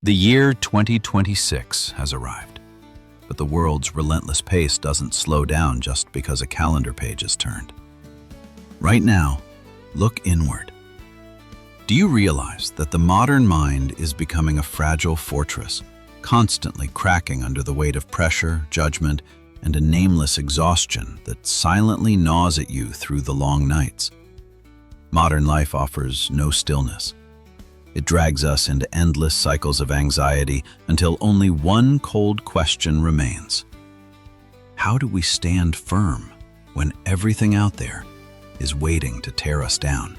The year 2026 has arrived, but the world's relentless pace doesn't slow down just because a calendar page is turned. Right now, look inward. Do you realize that the modern mind is becoming a fragile fortress, constantly cracking under the weight of pressure, judgment, and a nameless exhaustion that silently gnaws at you through the long nights? Modern life offers no stillness. It drags us into endless cycles of anxiety until only one cold question remains. How do we stand firm when everything out there is waiting to tear us down?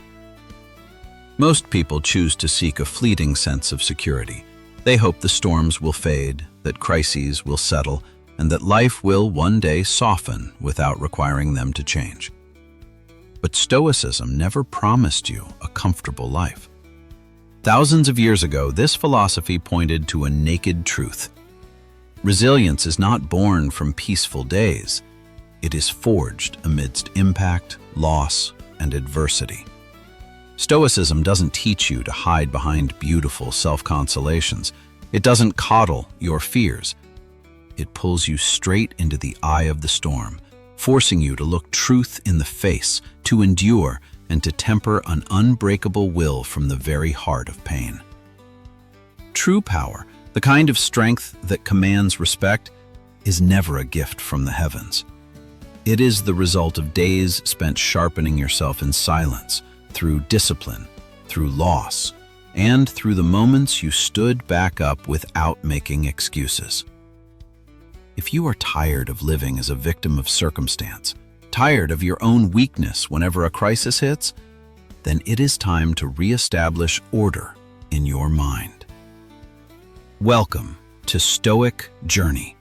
Most people choose to seek a fleeting sense of security. They hope the storms will fade, that crises will settle, and that life will one day soften without requiring them to change. But Stoicism never promised you a comfortable life. Thousands of years ago, this philosophy pointed to a naked truth. Resilience is not born from peaceful days. It is forged amidst impact, loss, and adversity. Stoicism doesn't teach you to hide behind beautiful self-consolations. It doesn't coddle your fears. It pulls you straight into the eye of the storm, forcing you to look truth in the face, to endure, and to temper an unbreakable will from the very heart of pain. True power, the kind of strength that commands respect, is never a gift from the heavens. It is the result of days spent sharpening yourself in silence, through discipline, through loss, and through the moments you stood back up without making excuses. If you are tired of living as a victim of circumstance, tired of your own weakness whenever a crisis hits, then it is time to reestablish order in your mind. Welcome to Stoic Journey.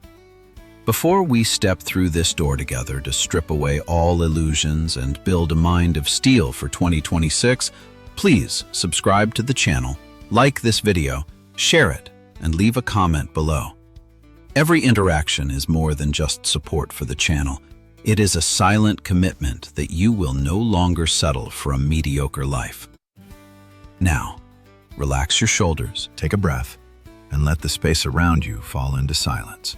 Before we step through this door together to strip away all illusions and build a mind of steel for 2026, please subscribe to the channel, like this video, share it, and leave a comment below. Every interaction is more than just support for the channel. It is a silent commitment that you will no longer settle for a mediocre life. Now, relax your shoulders, take a breath, and let the space around you fall into silence.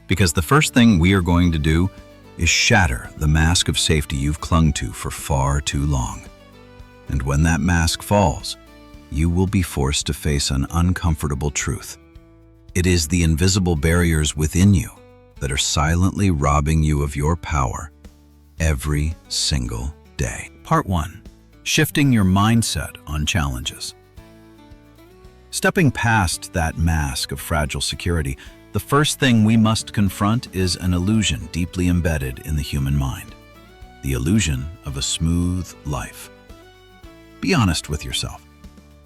Because the first thing we are going to do is shatter the mask of safety you've clung to for far too long. And when that mask falls, you will be forced to face an uncomfortable truth. It is the invisible barriers within you that are silently robbing you of your power every single day. Part 1. Shifting your mindset on challenges. Stepping past that mask of fragile security, the first thing we must confront is an illusion deeply embedded in the human mind. The illusion of a smooth life. Be honest with yourself.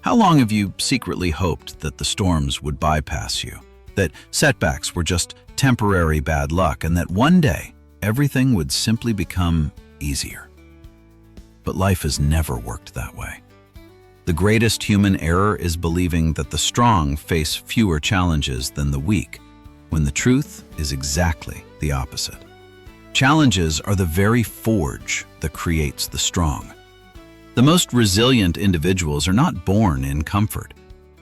How long have you secretly hoped that the storms would bypass you, that setbacks were just temporary bad luck, and that one day everything would simply become easier? But life has never worked that way. The greatest human error is believing that the strong face fewer challenges than the weak, when the truth is exactly the opposite. Challenges are the very forge that creates the strong. The most resilient individuals are not born in comfort.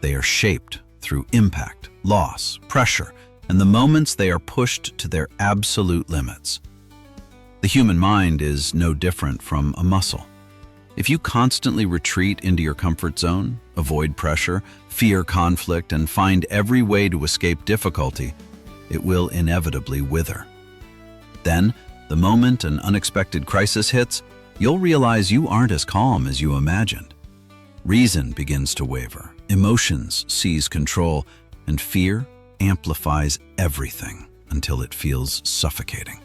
They are shaped through impact, loss, pressure, and the moments they are pushed to their absolute limits. The human mind is no different from a muscle. If you constantly retreat into your comfort zone, avoid pressure, fear conflict, and find every way to escape difficulty, it will inevitably wither. Then, the moment an unexpected crisis hits, you'll realize you aren't as calm as you imagined. Reason begins to waver, emotions seize control, and fear amplifies everything until it feels suffocating.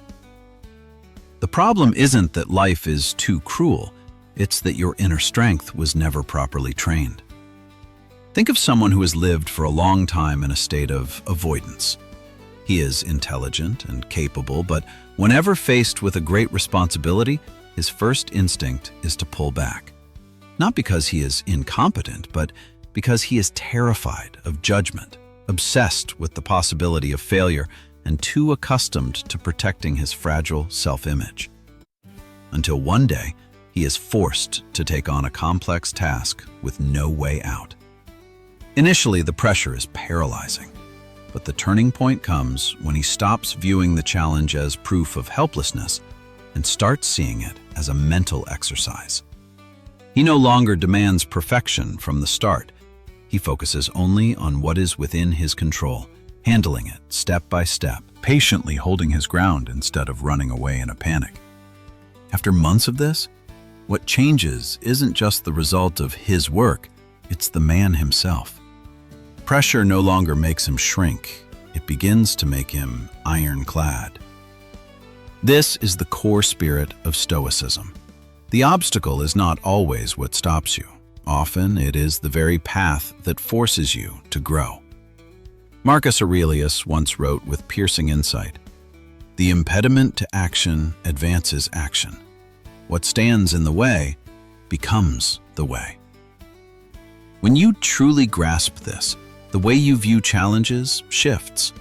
The problem isn't that life is too cruel, it's that your inner strength was never properly trained. Think of someone who has lived for a long time in a state of avoidance. He is intelligent and capable, but whenever faced with a great responsibility, his first instinct is to pull back. Not because he is incompetent, but because he is terrified of judgment, obsessed with the possibility of failure, and too accustomed to protecting his fragile self-image. Until one day, he is forced to take on a complex task with no way out. Initially, the pressure is paralyzing, but the turning point comes when he stops viewing the challenge as proof of helplessness and starts seeing it as a mental exercise. He no longer demands perfection from the start. He focuses only on what is within his control, handling it step by step, patiently holding his ground instead of running away in a panic. After months of this, what changes isn't just the result of his work, it's the man himself. Pressure no longer makes him shrink, it begins to make him ironclad. This is the core spirit of Stoicism. The obstacle is not always what stops you. Often it is the very path that forces you to grow. Marcus Aurelius once wrote with piercing insight, "The impediment to action advances action. What stands in the way becomes the way." When you truly grasp this, the way you view challenges shifts.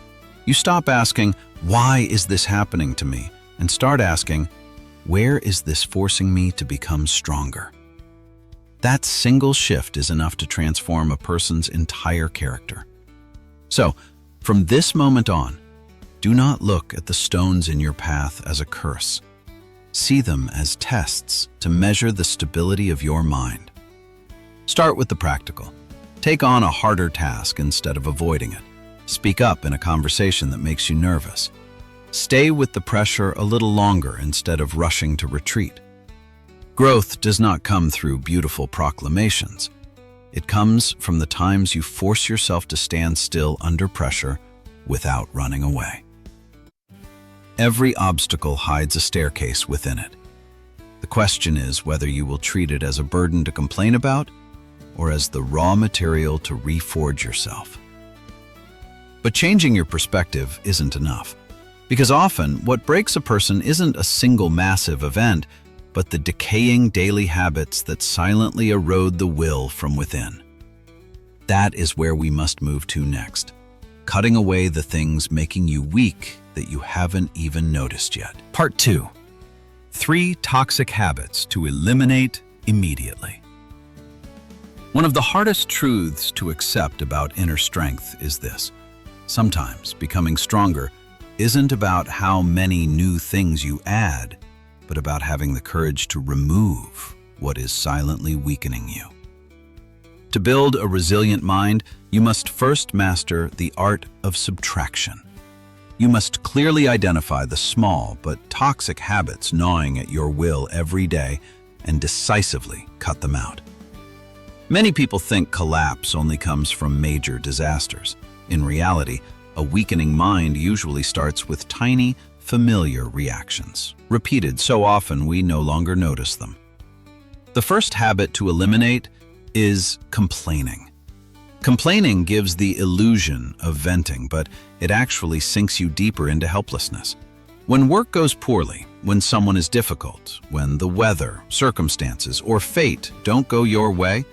You stop asking, "Why is this happening to me?" and start asking, "Where is this forcing me to become stronger?" That single shift is enough to transform a person's entire character. So, from this moment on, do not look at the stones in your path as a curse. See them as tests to measure the stability of your mind. Start with the practical. Take on a harder task instead of avoiding it. Speak up in a conversation that makes you nervous. Stay with the pressure a little longer instead of rushing to retreat. Growth does not come through beautiful proclamations. It comes from the times you force yourself to stand still under pressure without running away. Every obstacle hides a staircase within it. The question is whether you will treat it as a burden to complain about or as the raw material to reforge yourself. But changing your perspective isn't enough, because often what breaks a person isn't a single massive event, but the decaying daily habits that silently erode the will from within. That is where we must move to next, cutting away the things making you weak that you haven't even noticed yet. Part 2. 3 toxic habits to eliminate immediately. One of the hardest truths to accept about inner strength is this. Sometimes becoming stronger isn't about how many new things you add, but about having the courage to remove what is silently weakening you. To build a resilient mind, you must first master the art of subtraction. You must clearly identify the small but toxic habits gnawing at your will every day and decisively cut them out. Many people think collapse only comes from major disasters. In reality, a weakening mind usually starts with tiny, familiar reactions, repeated so often we no longer notice them. The first habit to eliminate is complaining. Complaining gives the illusion of venting, but it actually sinks you deeper into helplessness. When work goes poorly, when someone is difficult, when the weather, circumstances, or fate don't go your way,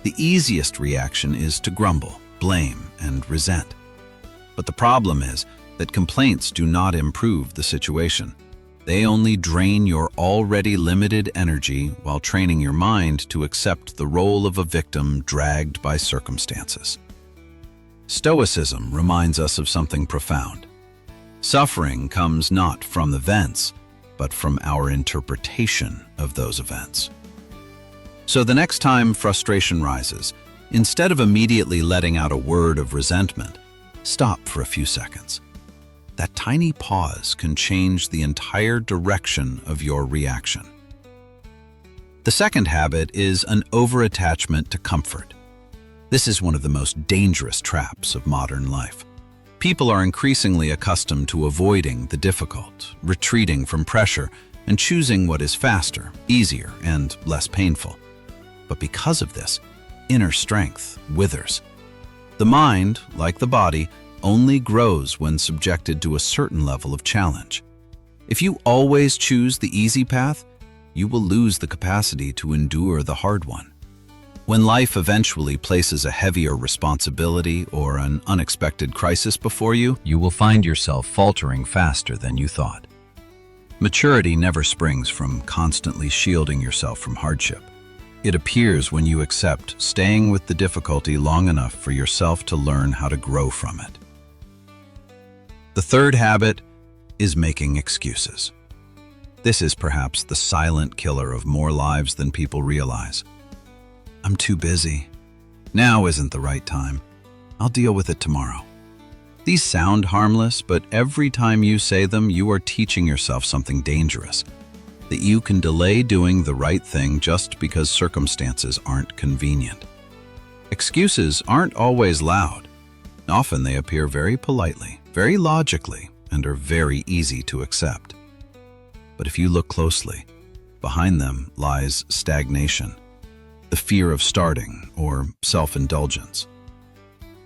the easiest reaction is to grumble, blame, and resent. But the problem is that complaints do not improve the situation. They only drain your already limited energy while training your mind to accept the role of a victim dragged by circumstances. Stoicism reminds us of something profound. Suffering comes not from events, but from our interpretation of those events. So the next time frustration rises, instead of immediately letting out a word of resentment, stop for a few seconds. That tiny pause can change the entire direction of your reaction. The second habit is an over-attachment to comfort. This is one of the most dangerous traps of modern life. People are increasingly accustomed to avoiding the difficult, retreating from pressure, and choosing what is faster, easier, and less painful. But because of this, inner strength withers. The mind, like the body, only grows when subjected to a certain level of challenge. If you always choose the easy path, you will lose the capacity to endure the hard one. When life eventually places a heavier responsibility or an unexpected crisis before you, you will find yourself faltering faster than you thought. Maturity never springs from constantly shielding yourself from hardship. It appears when you accept staying with the difficulty long enough for yourself to learn how to grow from it. The third habit is making excuses. This is perhaps the silent killer of more lives than people realize. I'm too busy. Now isn't the right time. I'll deal with it tomorrow. These sound harmless, but every time you say them, you are teaching yourself something dangerous. That you can delay doing the right thing just because circumstances aren't convenient. Excuses aren't always loud. Often they appear very politely, very logically, and are very easy to accept. But if you look closely, behind them lies stagnation, the fear of starting, or self-indulgence.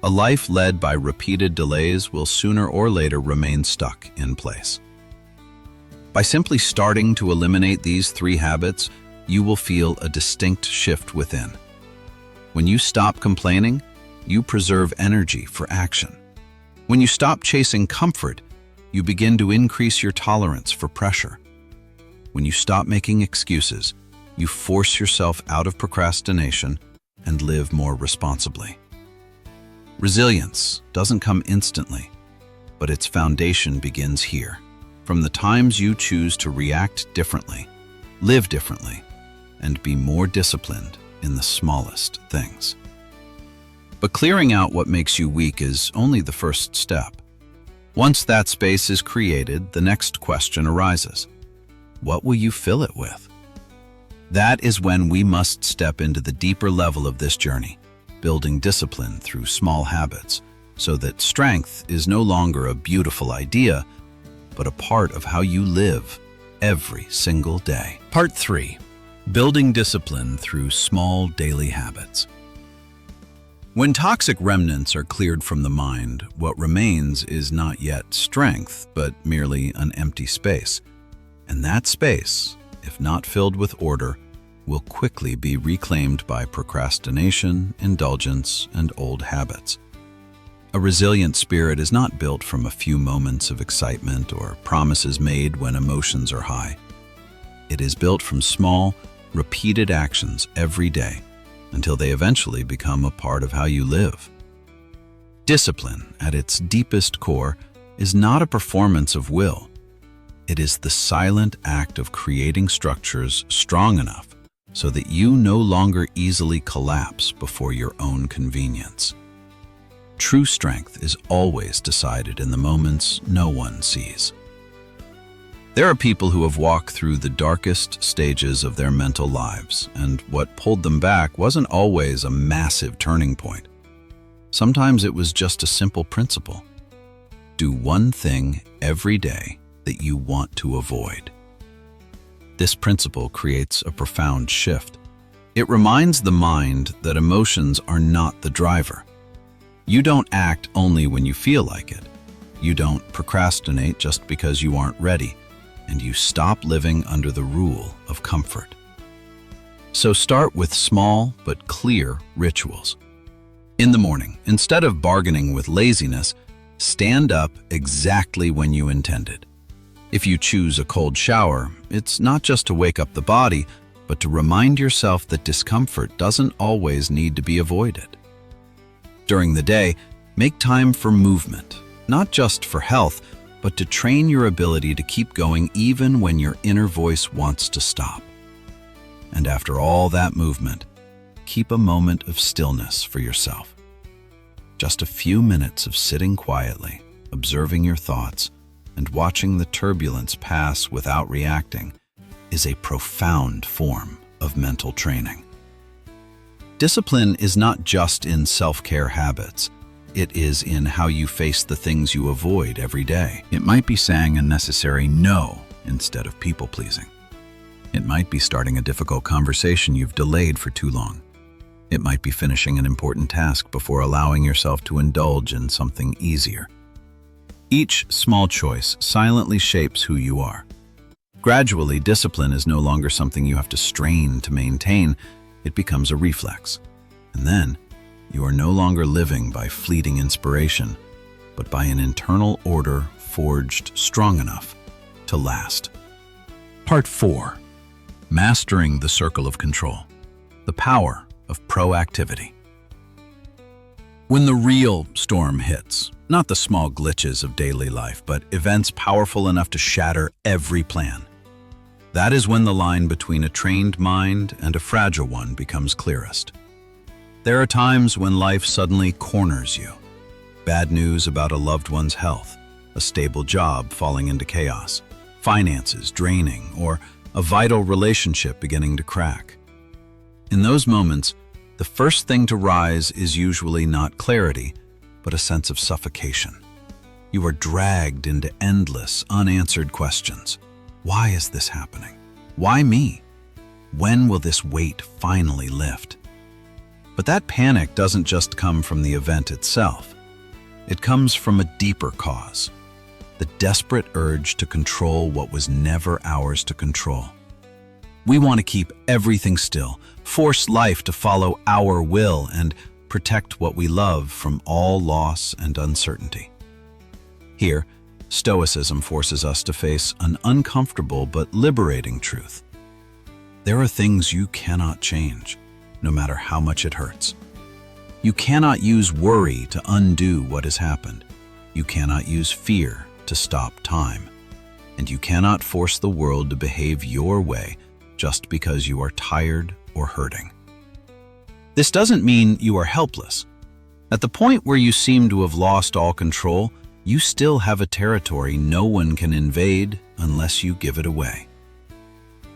A life led by repeated delays will sooner or later remain stuck in place. By simply starting to eliminate these three habits, you will feel a distinct shift within. When you stop complaining, you preserve energy for action. When you stop chasing comfort, you begin to increase your tolerance for pressure. When you stop making excuses, you force yourself out of procrastination and live more responsibly. Resilience doesn't come instantly, but its foundation begins here. From the times you choose to react differently, live differently, and be more disciplined in the smallest things. But clearing out what makes you weak is only the first step. Once that space is created, the next question arises. What will you fill it with? That is when we must step into the deeper level of this journey, building discipline through small habits, so that strength is no longer a beautiful idea, but a part of how you live every single day. Part 3. Building discipline through small daily habits. When toxic remnants are cleared from the mind, what remains is not yet strength, but merely an empty space. And that space, if not filled with order, will quickly be reclaimed by procrastination, indulgence, and old habits. A resilient spirit is not built from a few moments of excitement or promises made when emotions are high. It is built from small, repeated actions every day until they eventually become a part of how you live. Discipline, at its deepest core, is not a performance of will. It is the silent act of creating structures strong enough so that you no longer easily collapse before your own convenience. True strength is always decided in the moments no one sees. There are people who have walked through the darkest stages of their mental lives, and what pulled them back wasn't always a massive turning point. Sometimes it was just a simple principle. Do one thing every day that you want to avoid. This principle creates a profound shift. It reminds the mind that emotions are not the driver. You don't act only when you feel like it. You don't procrastinate just because you aren't ready, and you stop living under the rule of comfort. So start with small but clear rituals. In the morning, instead of bargaining with laziness, stand up exactly when you intended. If you choose a cold shower, it's not just to wake up the body, but to remind yourself that discomfort doesn't always need to be avoided. During the day, make time for movement, not just for health, but to train your ability to keep going even when your inner voice wants to stop. And after all that movement, keep a moment of stillness for yourself. Just a few minutes of sitting quietly, observing your thoughts, and watching the turbulence pass without reacting is a profound form of mental training. Discipline is not just in self-care habits. It is in how you face the things you avoid every day. It might be saying a necessary no instead of people-pleasing. It might be starting a difficult conversation you've delayed for too long. It might be finishing an important task before allowing yourself to indulge in something easier. Each small choice silently shapes who you are. Gradually, discipline is no longer something you have to strain to maintain. It becomes a reflex. And then, you are no longer living by fleeting inspiration, but by an internal order forged strong enough to last. Part 4. Mastering the circle of control. the power of proactivity. When the real storm hits, not the small glitches of daily life, but events powerful enough to shatter every plan, that is when the line between a trained mind and a fragile one becomes clearest. There are times when life suddenly corners you. Bad news about a loved one's health, a stable job falling into chaos, finances draining, or a vital relationship beginning to crack. In those moments, the first thing to rise is usually not clarity, but a sense of suffocation. You are dragged into endless, unanswered questions. Why is this happening? Why me? When will this weight finally lift? But that panic doesn't just come from the event itself. It comes from a deeper cause, the desperate urge to control what was never ours to control. We want to keep everything still, force life to follow our will, and protect what we love from all loss and uncertainty. Here, Stoicism forces us to face an uncomfortable but liberating truth. There are things you cannot change, no matter how much it hurts. You cannot use worry to undo what has happened. You cannot use fear to stop time. And you cannot force the world to behave your way just because you are tired or hurting. This doesn't mean you are helpless. At the point where you seem to have lost all control, you still have a territory no one can invade unless you give it away.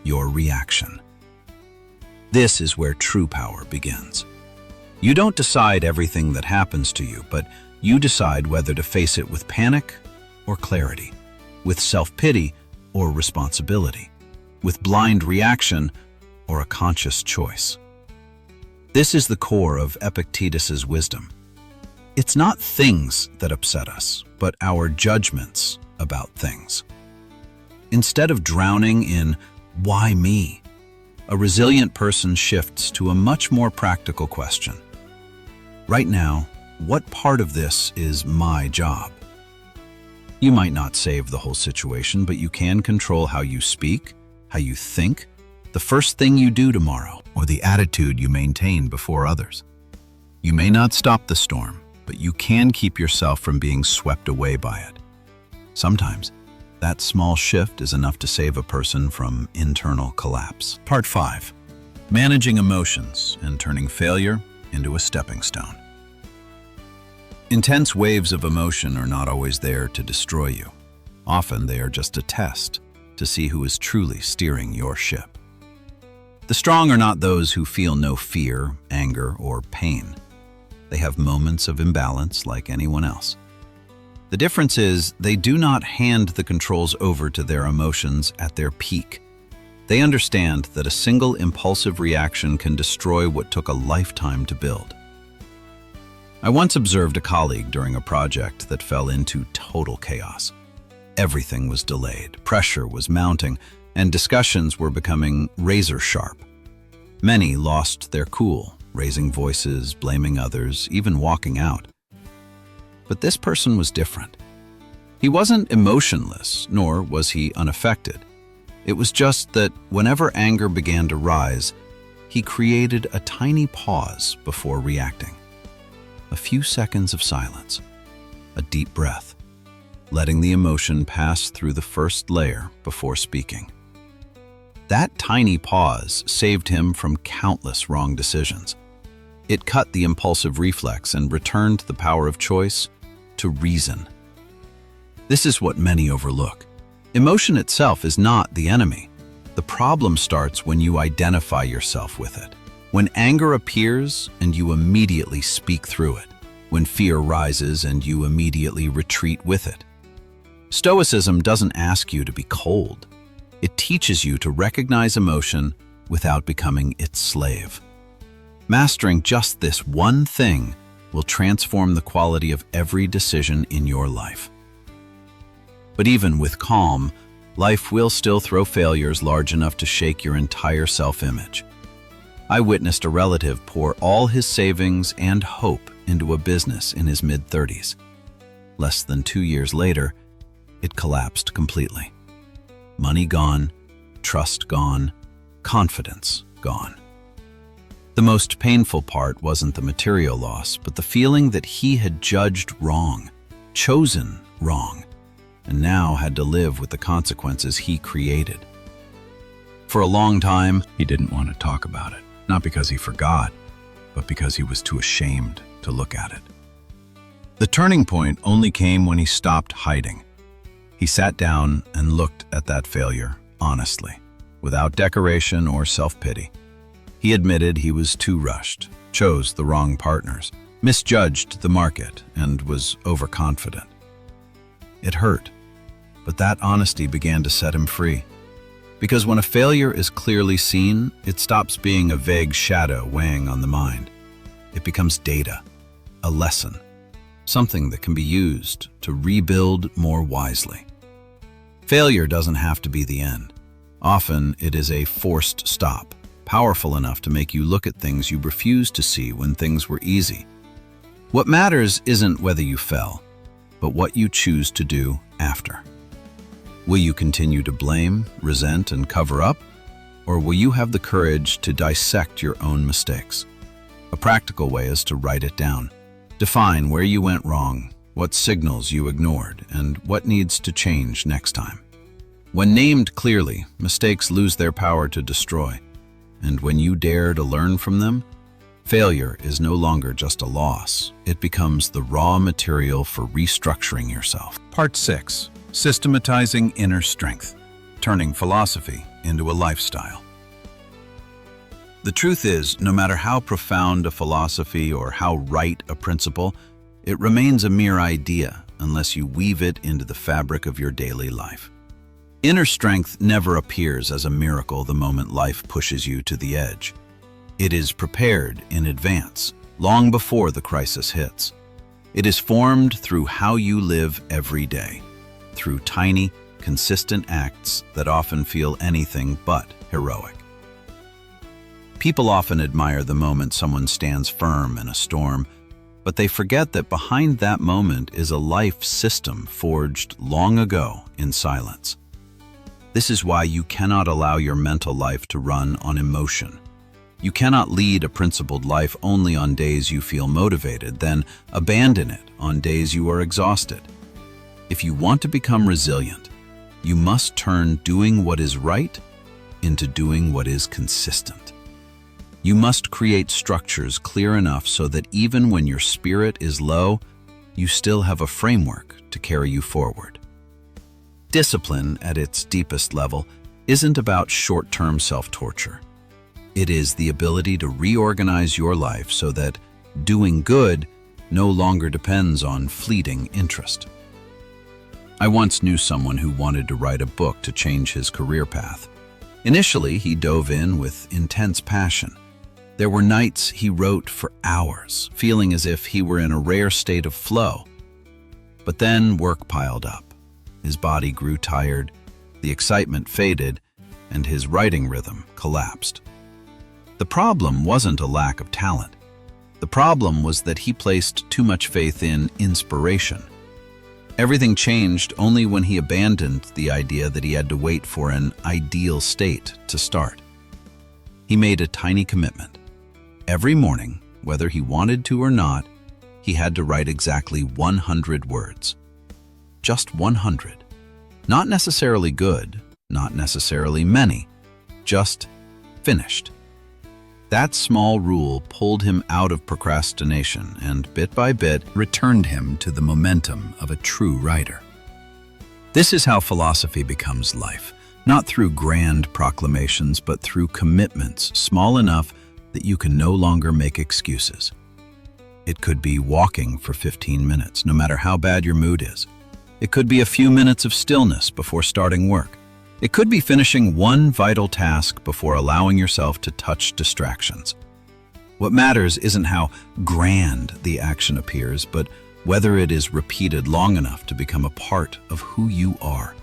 Your reaction. This is where true power begins. You don't decide everything that happens to you, but you decide whether to face it with panic or clarity, with self-pity or responsibility, with blind reaction or a conscious choice. This is the core of Epictetus's wisdom. It's not things that upset us, but our judgments about things. Instead of drowning in "why me?", a resilient person shifts to a much more practical question. Right now, what part of this is my job? You might not save the whole situation, but you can control how you speak, how you think, the first thing you do tomorrow, or the attitude you maintain before others. You may not stop the storm, but you can keep yourself from being swept away by it. Sometimes, that small shift is enough to save a person from internal collapse. Part 5. Managing emotions and turning failure into a stepping stone. Intense waves of emotion are not always there to destroy you. Often they are just a test to see who is truly steering your ship. The strong are not those who feel no fear, anger, or pain. They have moments of imbalance like anyone else. The difference is they do not hand the controls over to their emotions at their peak. They understand that a single impulsive reaction can destroy what took a lifetime to build. I once observed a colleague during a project that fell into total chaos. Everything was delayed, pressure was mounting, and discussions were becoming razor sharp. Many lost their cool, raising voices, blaming others, even walking out. But this person was different. He wasn't emotionless, nor was he unaffected. It was just that whenever anger began to rise, he created a tiny pause before reacting. A few seconds of silence, a deep breath, letting the emotion pass through the first layer before speaking. That tiny pause saved him from countless wrong decisions. It cut the impulsive reflex and returned the power of choice to reason. This is what many overlook. Emotion itself is not the enemy. The problem starts when you identify yourself with it. When anger appears and you immediately speak through it. When fear rises and you immediately retreat with it. Stoicism doesn't ask you to be cold. It teaches you to recognize emotion without becoming its slave. Mastering just this one thing will transform the quality of every decision in your life. But even with calm, life will still throw failures large enough to shake your entire self-image. I witnessed a relative pour all his savings and hope into a business in his mid-30s. Less than 2 years later, it collapsed completely. Money gone, trust gone, confidence gone. The most painful part wasn't the material loss, but the feeling that he had judged wrong, chosen wrong, and now had to live with the consequences he created. For a long time, he didn't want to talk about it, not because he forgot, but because he was too ashamed to look at it. The turning point only came when he stopped hiding. He sat down and looked at that failure honestly, without decoration or self-pity. He admitted he was too rushed, chose the wrong partners, misjudged the market, and was overconfident. It hurt, but that honesty began to set him free. Because when a failure is clearly seen, it stops being a vague shadow weighing on the mind. It becomes data, a lesson, something that can be used to rebuild more wisely. Failure doesn't have to be the end. Often it is a forced stop, powerful enough to make you look at things you refused to see when things were easy. What matters isn't whether you fell, but what you choose to do after. Will you continue to blame, resent, and cover up? Or will you have the courage to dissect your own mistakes? A practical way is to write it down. Define where you went wrong, what signals you ignored, and what needs to change next time. When named clearly, mistakes lose their power to destroy. And when you dare to learn from them, failure is no longer just a loss. It becomes the raw material for restructuring yourself. Part 6. Systematizing inner strength, turning philosophy into a lifestyle. The truth is, no matter how profound a philosophy or how right a principle, it remains a mere idea unless you weave it into the fabric of your daily life. Inner strength never appears as a miracle the moment life pushes you to the edge. It is prepared in advance, long before the crisis hits. It is formed through how you live every day, through tiny, consistent acts that often feel anything but heroic. People often admire the moment someone stands firm in a storm, but they forget that behind that moment is a life system forged long ago in silence. This is why you cannot allow your mental life to run on emotion. You cannot lead a principled life only on days you feel motivated, then abandon it on days you are exhausted. If you want to become resilient, you must turn doing what is right into doing what is consistent. You must create structures clear enough so that even when your spirit is low, you still have a framework to carry you forward. Discipline, at its deepest level, isn't about short-term self-torture. It is the ability to reorganize your life so that doing good no longer depends on fleeting interest. I once knew someone who wanted to write a book to change his career path. Initially, he dove in with intense passion. There were nights he wrote for hours, feeling as if he were in a rare state of flow. But then work piled up. His body grew tired, the excitement faded, and his writing rhythm collapsed. The problem wasn't a lack of talent. The problem was that he placed too much faith in inspiration. Everything changed only when he abandoned the idea that he had to wait for an ideal state to start. He made a tiny commitment. Every morning, whether he wanted to or not, he had to write exactly 100 words. Just 100. Not necessarily good, not necessarily many, just finished. That small rule pulled him out of procrastination and, bit by bit, returned him to the momentum of a true writer. This is how philosophy becomes life, not through grand proclamations, but through commitments small enough that you can no longer make excuses. It could be walking for 15 minutes, no matter how bad your mood is. It could be a few minutes of stillness before starting work. It could be finishing one vital task before allowing yourself to touch distractions. What matters isn't how grand the action appears, but whether it is repeated long enough to become a part of who you are.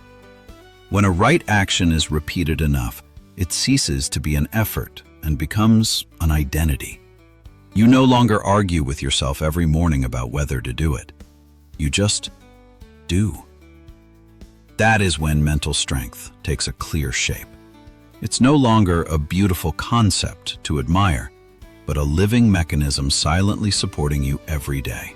When a right action is repeated enough, it ceases to be an effort and becomes an identity. You no longer argue with yourself every morning about whether to do it. You just do. That is when mental strength takes a clear shape. It's no longer a beautiful concept to admire, but a living mechanism silently supporting you every day.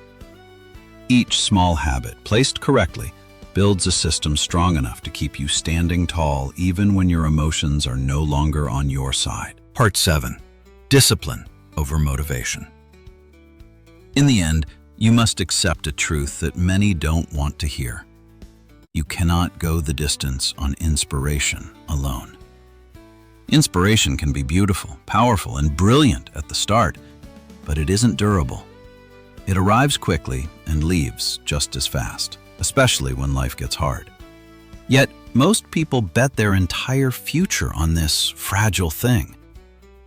Each small habit, placed correctly, builds a system strong enough to keep you standing tall even when your emotions are no longer on your side. Part 7. Discipline over motivation. In the end, you must accept a truth that many don't want to hear. You cannot go the distance on inspiration alone. Inspiration can be beautiful, powerful, and brilliant at the start, but it isn't durable. It arrives quickly and leaves just as fast, especially when life gets hard. Yet, most people bet their entire future on this fragile thing.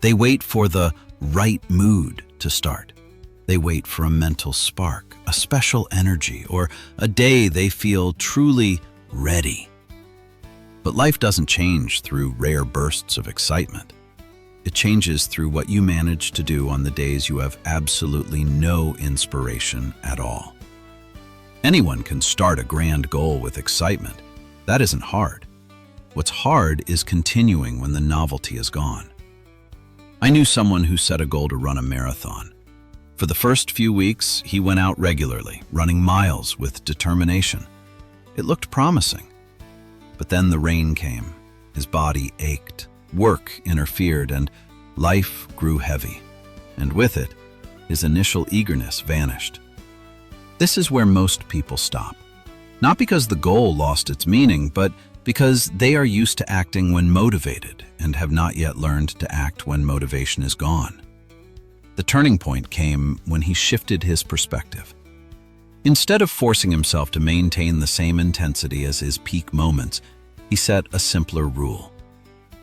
They wait for the right mood to start. They wait for a mental spark, a special energy, or a day they feel truly ready. But life doesn't change through rare bursts of excitement. It changes through what you manage to do on the days you have absolutely no inspiration at all. Anyone can start a grand goal with excitement. That isn't hard. What's hard is continuing when the novelty is gone. I knew someone who set a goal to run a marathon. For the first few weeks, he went out regularly, running miles with determination. It looked promising. But then the rain came. His body ached. Work interfered, and life grew heavy. And with it, his initial eagerness vanished. This is where most people stop. Not because the goal lost its meaning, but because they are used to acting when motivated and have not yet learned to act when motivation is gone. The turning point came when he shifted his perspective. Instead of forcing himself to maintain the same intensity as his peak moments, he set a simpler rule.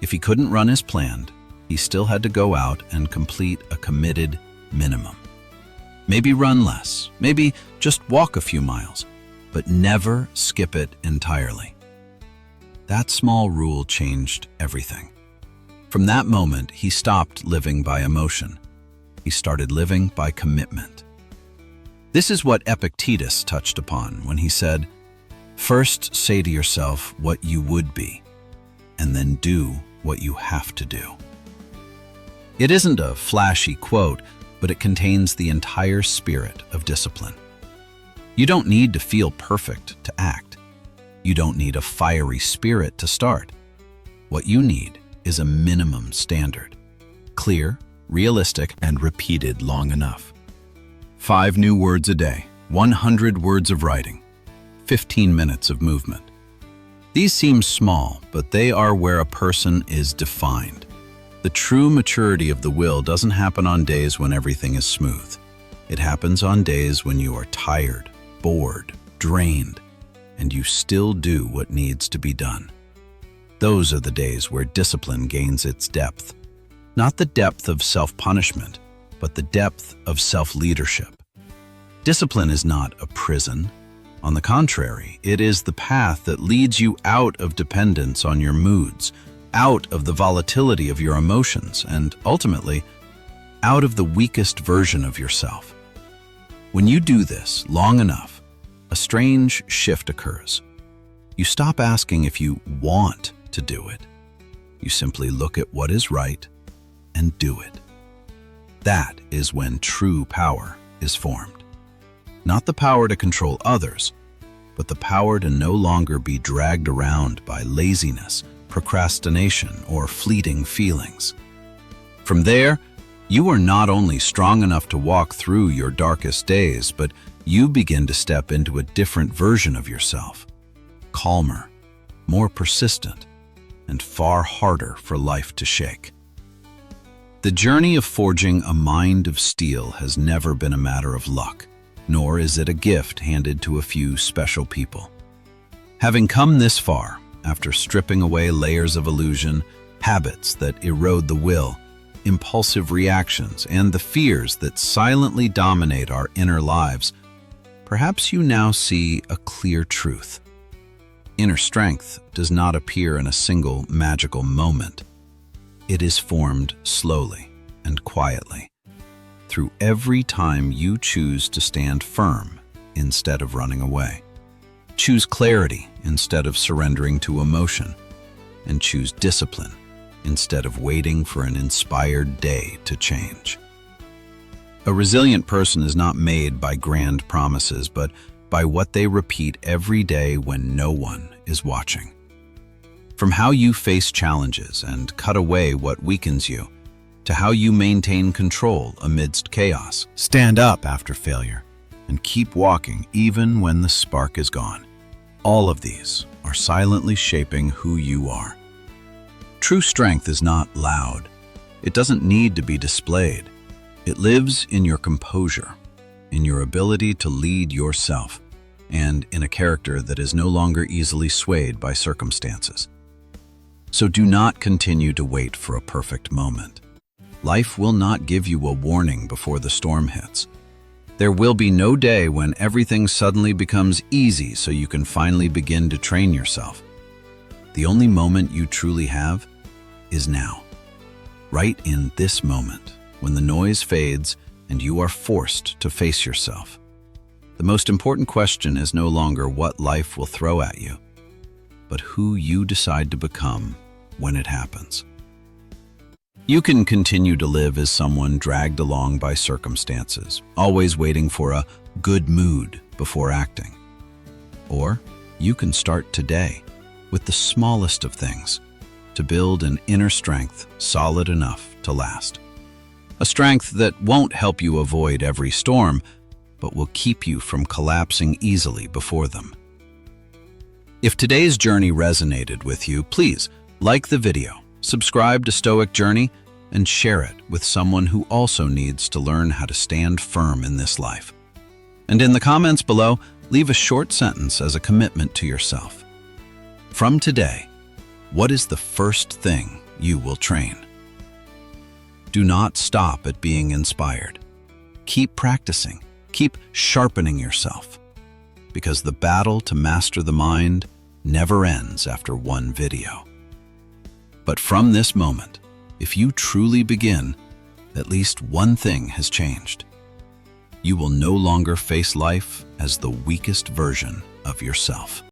If he couldn't run as planned, he still had to go out and complete a committed minimum. Maybe run less, maybe just walk a few miles, but never skip it entirely. That small rule changed everything. From that moment, he stopped living by emotion. He started living by commitment. This is what Epictetus touched upon when he said, "First say to yourself what you would be, and then do what you have to do." It isn't a flashy quote, but it contains the entire spirit of discipline. You don't need to feel perfect to act. You don't need a fiery spirit to start. What you need is a minimum standard. Clear, realistic, and repeated long enough. 5 new words a day, 100 words of writing, 15 minutes of movement. These seem small, but they are where a person is defined. The true maturity of the will doesn't happen on days when everything is smooth. It happens on days when you are tired, bored, drained, and you still do what needs to be done. Those are the days where discipline gains its depth. Not the depth of self-punishment, but the depth of self-leadership. Discipline is not a prison. On the contrary, it is the path that leads you out of dependence on your moods, out of the volatility of your emotions, and ultimately, out of the weakest version of yourself. When you do this long enough, a strange shift occurs. You stop asking if you want to do it. You simply look at what is right and do it. That is when true power is formed. Not the power to control others, but the power to no longer be dragged around by laziness, procrastination, or fleeting feelings. From there, you are not only strong enough to walk through your darkest days, but you begin to step into a different version of yourself, calmer, more persistent, and far harder for life to shake. The journey of forging a mind of steel has never been a matter of luck, nor is it a gift handed to a few special people. Having come this far, after stripping away layers of illusion, habits that erode the will, impulsive reactions, and the fears that silently dominate our inner lives, perhaps you now see a clear truth. Inner strength does not appear in a single magical moment. It is formed slowly and quietly, through every time you choose to stand firm instead of running away. Choose clarity instead of surrendering to emotion, and choose discipline instead of waiting for an inspired day to change. A resilient person is not made by grand promises, but by what they repeat every day when no one is watching. From how you face challenges and cut away what weakens you, to how you maintain control amidst chaos. Stand up after failure and keep walking even when the spark is gone. All of these are silently shaping who you are. True strength is not loud. It doesn't need to be displayed. It lives in your composure, in your ability to lead yourself, and in a character that is no longer easily swayed by circumstances. So do not continue to wait for a perfect moment. Life will not give you a warning before the storm hits. There will be no day when everything suddenly becomes easy so you can finally begin to train yourself. The only moment you truly have is now, right in this moment, when the noise fades and you are forced to face yourself. The most important question is no longer what life will throw at you, but who you decide to become when it happens. You can continue to live as someone dragged along by circumstances, always waiting for a good mood before acting. Or you can start today with the smallest of things to build an inner strength solid enough to last. A strength that won't help you avoid every storm, but will keep you from collapsing easily before them. If today's journey resonated with you, please like the video, subscribe to Stoic Journey, and share it with someone who also needs to learn how to stand firm in this life. And in the comments below, leave a short sentence as a commitment to yourself. From today, what is the first thing you will train? Do not stop at being inspired. Keep practicing, keep sharpening yourself, because the battle to master the mind never ends after one video. But from this moment, if you truly begin, at least one thing has changed. You will no longer face life as the weakest version of yourself.